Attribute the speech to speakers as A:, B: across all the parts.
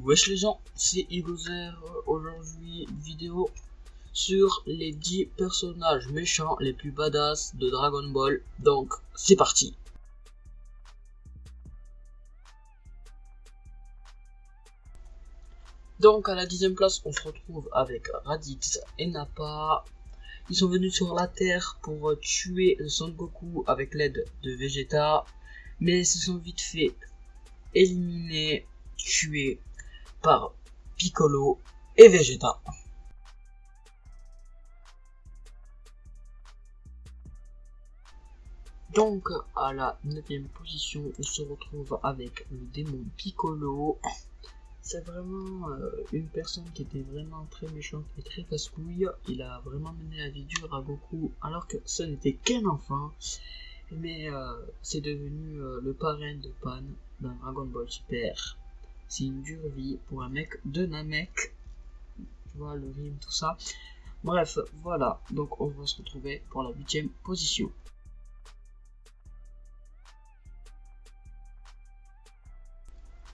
A: Wesh les gens, c'est Igozer. Aujourd'hui, vidéo sur les 10 personnages méchants les plus badass de Dragon Ball. Donc, c'est parti. Donc, à la 10e place, on se retrouve avec Raditz et Nappa. Ils sont venus sur la Terre pour tuer Son Goku avec l'aide de Vegeta, mais ils se sont vite fait éliminer, tués par Piccolo et Vegeta. Donc à la 9e position, on se retrouve avec le démon Piccolo. C'est vraiment une personne qui était vraiment très méchante et très casse-couille. Il a vraiment mené la vie dure à Goku alors que ce n'était qu'un enfant. Mais c'est devenu le parrain de Pan dans Dragon Ball Super. C'est une dure vie pour un mec de Namek. Tu vois le rime, tout ça. Bref, voilà. Donc on va se retrouver pour la 8e position.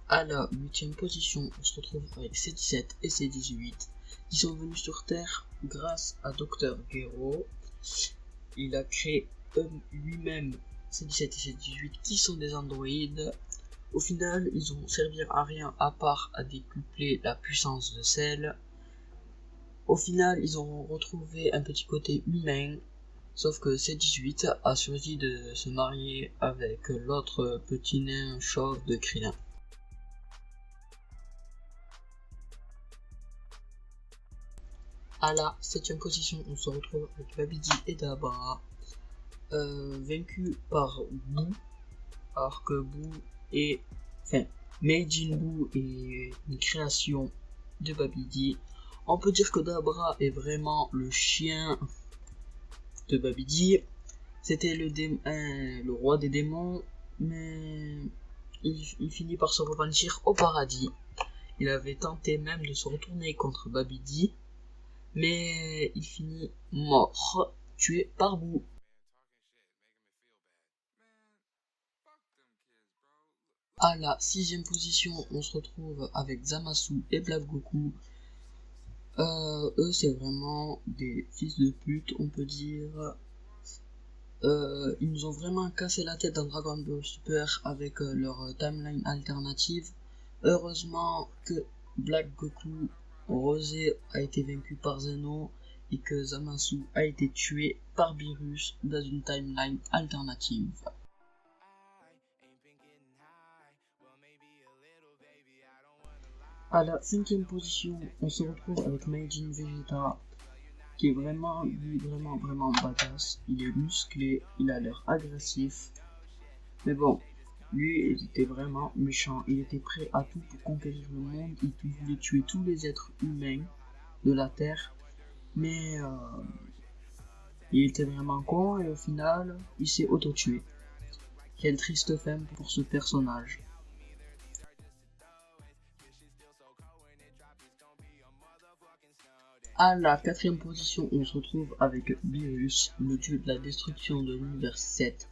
A: À la 8e position, on se retrouve avec C17 et C18 qui sont venus sur Terre grâce à Dr Gero. Il a créé lui-même C17 et C18 qui sont des androïdes. Au final, ils ont servi à rien à part à décupler la puissance de Cell. Au final, ils ont retrouvé un petit côté humain, sauf que C18 a choisi de se marier avec l'autre petit nain chauve de Krillin. À la 7e position, on se retrouve avec Babidi et Dabra, vaincus par Boo, alors que Boo est... Enfin, Majin Boo est une création de Babidi. On peut dire que Dabra est vraiment le chien de Babidi. C'était le roi des démons, mais il finit par se repentir au paradis. Il avait tenté même de se retourner contre Babidi, mais il finit mort, tué par Boo. À la 6e position, on se retrouve avec Zamasu et Black Goku. Eux, c'est vraiment des fils de pute, on peut dire. Ils nous ont vraiment cassé la tête dans Dragon Ball Super avec leur timeline alternative. Heureusement que Black Goku Rosé a été vaincu par Zeno et que Zamasu a été tué par Beerus dans une timeline alternative. À la 5e position, on se retrouve avec Majin Vegeta, qui est vraiment, lui, vraiment badass. Il est musclé, il a l'air agressif. Mais bon, lui, il était vraiment méchant. Il était prêt à tout pour conquérir le monde. Il voulait tuer tous les êtres humains de la Terre. Mais il était vraiment con et au final, il s'est auto-tué. Quelle triste fin pour ce personnage. À la 4e position, on se retrouve avec Beerus, le dieu de la destruction de l'univers 7.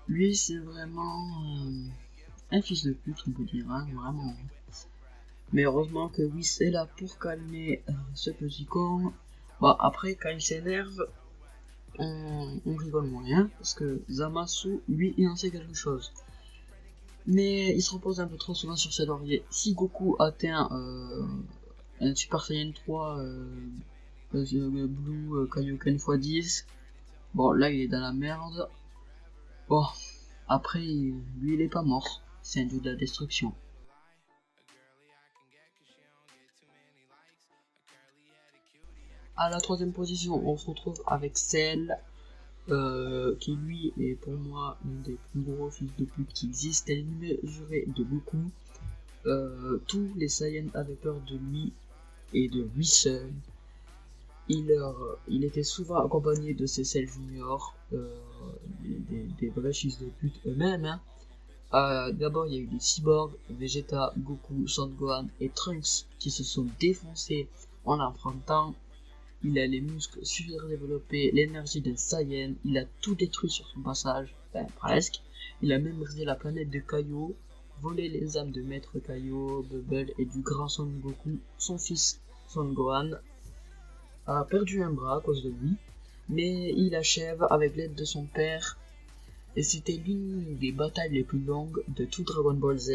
A: Lui, c'est vraiment un fils de pute, on peut dire, hein, vraiment. Mais heureusement que Whis est là pour calmer ce petit con. Bon, après, quand il s'énerve, on rigole moyen, parce que Zamasu, lui, il en sait quelque chose. Mais il se repose un peu trop souvent sur ses lauriers. Si Goku atteint un Super Saiyan 3 Blue Kaioken x10, bon, là, il est dans la merde. Bon, après, lui, il est pas mort. C'est un dieu de la destruction. À la 3e position, on se retrouve avec Cell, qui lui est pour moi l'un des plus gros fils de pute qui existent. Elle est mesurée de beaucoup. Tous les Saiyans avaient peur de lui et de lui seul. Il était souvent accompagné de ses Cell Junior, des vrais fils de pute eux-mêmes. Hein. D'abord, il y a eu les cyborgs, Vegeta, Goku, Son Gohan et Trunks qui se sont défoncés en l'affrontant. Il a les muscles surdéveloppés, l'énergie d'un Saiyan, il a tout détruit sur son passage, enfin presque. Il a même brisé la planète de Kaio, volé les âmes de Maître Kaio, Bubble et du grand Son Goku. Son fils Son Gohan a perdu un bras à cause de lui, mais il achève avec l'aide de son père, et c'était l'une des batailles les plus longues de tout Dragon Ball Z.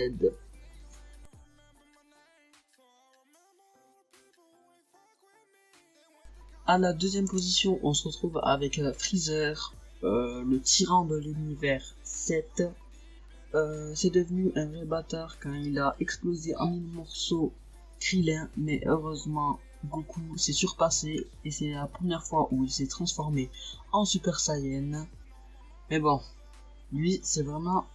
A: À la deuxième position, on se retrouve avec Freezer, le tyran de l'univers 7. C'est devenu un vrai bâtard quand il a explosé en mille morceaux Krillin, mais heureusement Goku s'est surpassé et c'est la première fois où il s'est transformé en Super Saiyan. Mais bon, lui c'est vraiment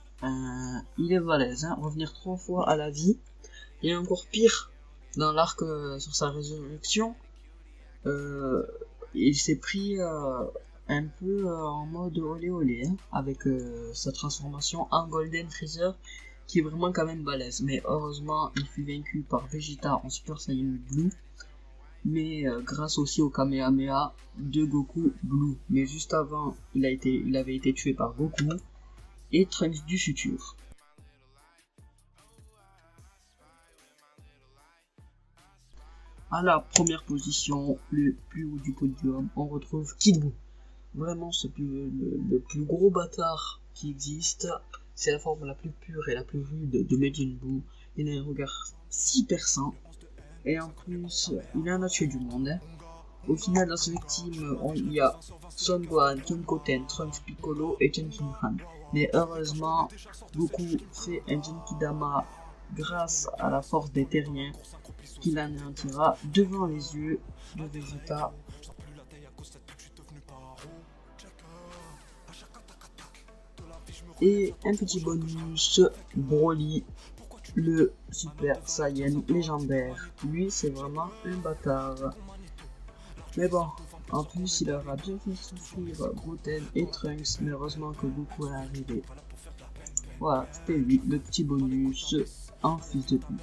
A: il est balèze, hein. Revenir 3 fois à la vie. Et encore pire, dans l'arc sur sa résurrection, il s'est pris un peu en mode olé olé, hein, avec sa transformation en Golden Freezer qui est vraiment quand même balèze. Mais heureusement il fut vaincu par Vegeta en Super Saiyan Blue, mais grâce aussi au Kamehameha de Goku Blue. Mais juste avant il avait été tué par Goku et Trunks du futur. À la première position, le plus haut du podium, on retrouve Kid Buu. Vraiment le plus gros bâtard qui existe. C'est la forme la plus pure et la plus rude de Majin Buu. Il a un regard si perçant. Et en plus, il en a tué du monde, hein. Au final, dans cette team, il y a Son Gohan, Ken Goten, Trunks, Piccolo et Tenshin Han. Mais heureusement, Goku fait un Genkidama grâce à la force des terriens qui l'anéantira devant les yeux de Vegeta. Et un petit bonus, Broly, le Super Saiyan légendaire. Lui, c'est vraiment un bâtard. Mais bon, en plus, il aura bien fait souffrir Goten et Trunks, mais heureusement que Goku est arrivé. Voilà, c'était lui, le petit bonus en fils de pute.